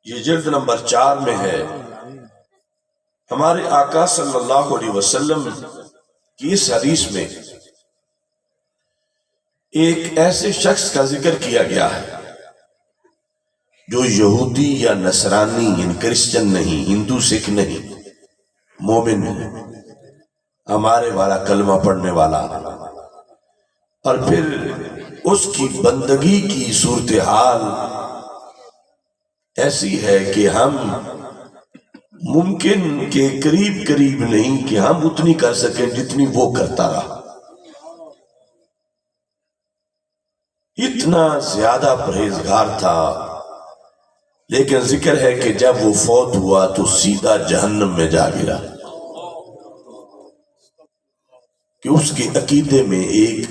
یہ جلد نمبر 4 میں ہے۔ ہمارے آقا صلی اللہ علیہ وسلم کی اس حدیث میں ایک ایسے شخص کا ذکر کیا گیا ہے جو یہودی یا نصرانی یعنی کرسچن نہیں، ہندو سکھ نہیں، مومن ہے، ہمارے والا کلمہ پڑھنے والا، اور پھر اس کی بندگی کی صورتحال ایسی ہے کہ ہم ممکن کہ قریب نہیں کہ ہم اتنی کر سکیں جتنی وہ کرتا رہا۔ اتنا زیادہ پرہیزگار تھا، لیکن ذکر ہے کہ جب وہ فوت ہوا تو سیدھا جہنم میں جا گرا، کہ اس کے عقیدے میں ایک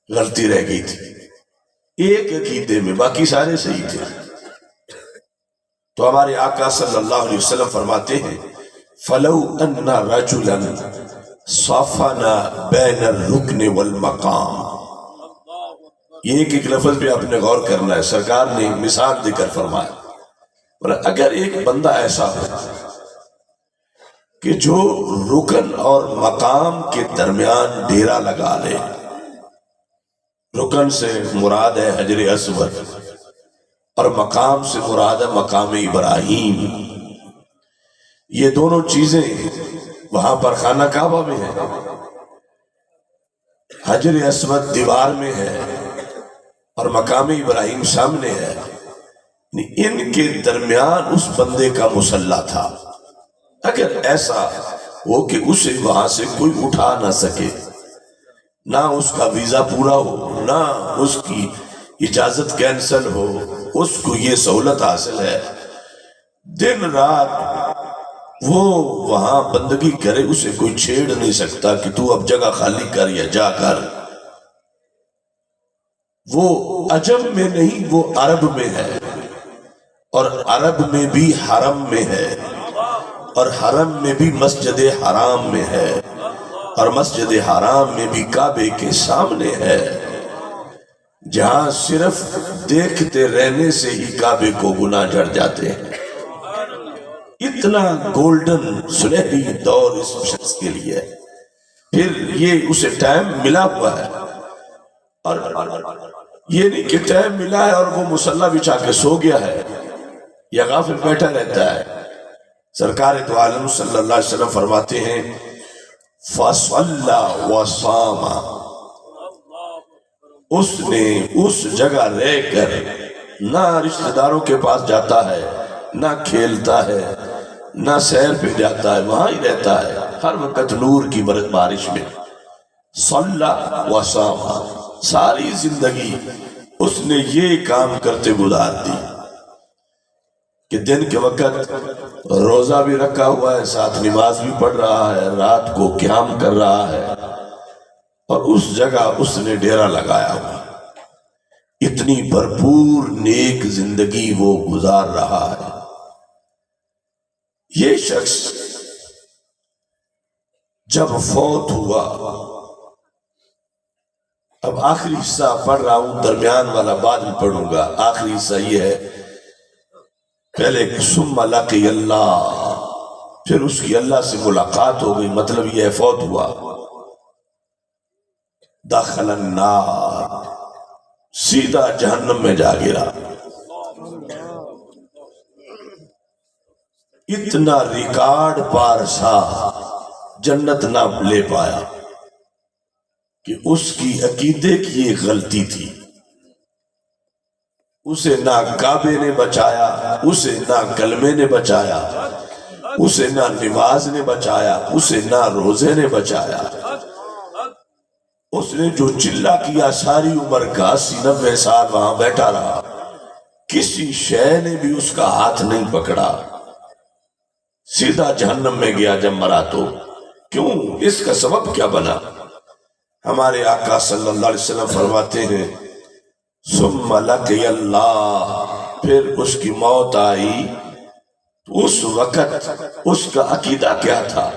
غلطی رہ گئی تھی، ایک عقیدے میں، باقی سارے صحیح تھے۔ تو ہمارے آقا صلی اللہ علیہ وسلم فرماتے ہیں فَلَوْ أَنَّ رَجُلًا صَفَنَا بَيْنَ الرُّكْنِ وَالْمَقَامِ۔ یہ ایک لفظ پہ آپ نے غور کرنا ہے، سرکار نے مثال دے کر فرمایا، اور اگر ایک بندہ ایسا ہو کہ جو رکن اور مقام کے درمیان ڈیرا لگا لے، رکن سے مراد ہے حجر اسود اور مقام سے مراد ہے مقام ابراہیم، یہ دونوں چیزیں وہاں پر خانہ کعبہ میں ہے، حجر اسود دیوار میں ہے اور مقام ابراہیم سامنے ہے، ان کے درمیان اس بندے کا مصلی تھا۔ اگر ایسا ہو کہ اسے وہاں سے کوئی اٹھا نہ سکے، نہ اس کا ویزا پورا ہو، نہ اس کی اجازت کینسل ہو، اس کو یہ سہولت حاصل ہے، دن رات وہ وہاں بندگی کرے، اسے کوئی چھیڑ نہیں سکتا کہ تو اب جگہ خالی کر یا جا کر۔ وہ عجم میں نہیں، وہ عرب میں ہے، اور عرب میں بھی حرم میں ہے، اور حرم میں بھی مسجد حرام میں ہے، اور مسجد حرام میں بھی کعبے کے سامنے ہے، جہاں صرف دیکھتے رہنے سے ہی کعبے کو گناہ جڑ جاتے ہیں۔ اتنا گولڈن سنہری دور اس شخص کے لیے، پھر یہ اسے ٹائم ملا ہوا ہے، اور یہ نہیں کہ ٹائم ملا ہے اور وہ مصلی بچھا کے سو گیا ہے یا غافل بیٹھا رہتا ہے۔ سرکار دو عالم صلی اللہ علیہ وسلم فرماتے ہیں فَصَلَّى وَصَامَ، اس نے اس جگہ رہ کر نہ رشتہ داروں کے پاس جاتا ہے، نہ کھیلتا ہے، نہ سیر پہ جاتا ہے، وہاں ہی رہتا ہے ہر وقت نور کی بارش میں۔ صَلَّى وَصَامَ، ساری زندگی اس نے یہ کام کرتے گزار دی کہ دن کے وقت روزہ بھی رکھا ہوا ہے، ساتھ نماز بھی پڑھ رہا ہے، رات کو قیام کر رہا ہے، اور اس جگہ اس نے ڈیرا لگایا ہوا، اتنی بھرپور نیک زندگی وہ گزار رہا ہے۔ یہ شخص جب فوت ہوا، اب آخری حصہ پڑھ رہا ہوں، درمیان والا بعد میں پڑھوں گا، آخری حصہ یہ ہے، پہلے ثم لقی اللہ، پھر اس کی اللہ سے ملاقات ہو گئی، مطلب یہ ہے فوت ہوا۔ دخل النار، سیدھا جہنم میں جا گرا۔ اتنا ریکارڈ پارسا جنت نہ لے پایا کہ اس کی عقیدے کی ایک غلطی تھی، اسے نہ کعبے نے بچایا، اسے نہ کلمے نے بچایا، اسے نہ نماز نے بچایا، اسے نہ روزے نے بچایا۔ اس نے جو چلہ کیا ساری عمر کا 80-90 سال وہاں بیٹھا رہا، کسی شے نے بھی اس کا ہاتھ نہیں پکڑا، سیدھا جہنم میں گیا جب مرا تو۔ کیوں؟ اس کا سبب کیا بنا؟ ہمارے آقا صلی اللہ علیہ وسلم فرماتے ہیں ثم لقی اللہ، پھر اس کی موت آئی، اس وقت اس کا عقیدہ کیا تھا؟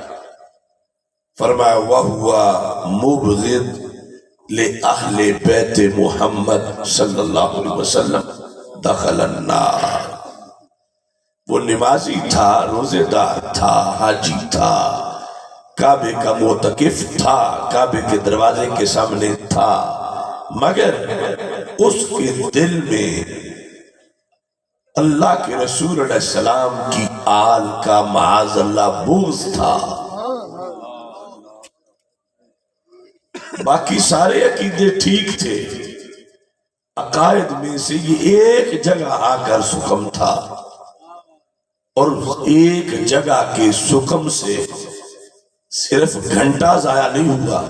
فرمایا وَهُوَ مُبْغِض لِأَهْلِ بَيْتِ محمد صلی اللہ علیہ وسلم دخل النار، وہ نمازی تھا، روزے دار تھا، حاجی تھا، کعبے کا معتکف تھا، کعبے کے دروازے کے سامنے تھا، مگر اس کے دل میں اللہ کے رسول علیہ السلام کی آل کا معاذ اللہ بغض تھا۔ باقی سارے عقیدے ٹھیک تھے، عقائد میں سے یہ ایک جگہ آ کر سکم تھا، اور ایک جگہ کے سکم سے صرف گھنٹہ ضائع نہیں ہوا،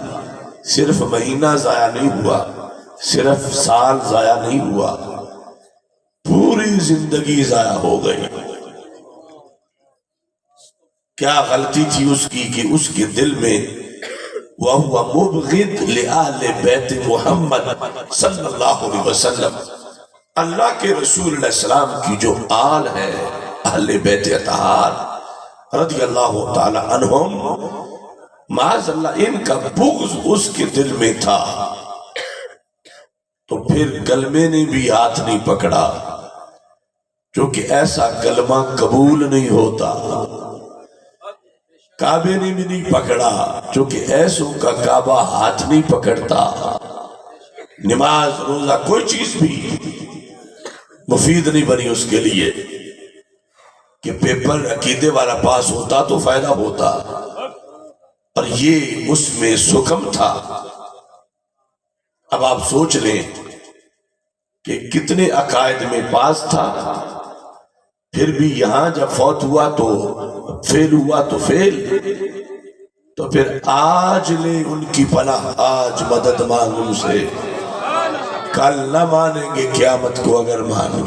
صرف مہینہ ضائع نہیں ہوا، صرف سال ضائع نہیں ہوا، پوری زندگی ضائع ہو گئی۔ کیا غلطی تھی اس کی کہ اس کے دل میں وَهُوَ مُبْغِضْ لِأَهْلِ بَيْتِ محمد صلی اللہ علیہ وسلم، اللہ کے رسول علیہ السلام کی جو آل ہے، اہل بیت اطہار رضی اللہ تعالی عنہم، معاذ اللہ ان کا بغض اس کے دل میں تھا۔ تو پھر کلمے نے بھی ہاتھ نہیں پکڑا، کیونکہ ایسا کلمہ قبول نہیں ہوتا۔ کعبے نے بھی نہیں پکڑا، چونکہ ایسوں کا کعبہ ہاتھ نہیں پکڑتا۔ نماز روزہ کوئی چیز بھی مفید نہیں بنی اس کے لیے، کہ پیپر عقیدے والا پاس ہوتا تو فائدہ ہوتا، اور یہ اس میں سکم تھا۔ اب آپ سوچ لیں کہ کتنے عقائد میں پاس تھا، پھر بھی یہاں جب فوت ہوا تو فیل ہوا تو فیل، تو پھر آج لے ان کی پناہ، آج مدد مانگ ان سے، کل نہ مانیں گے قیامت کو اگر مان گے۔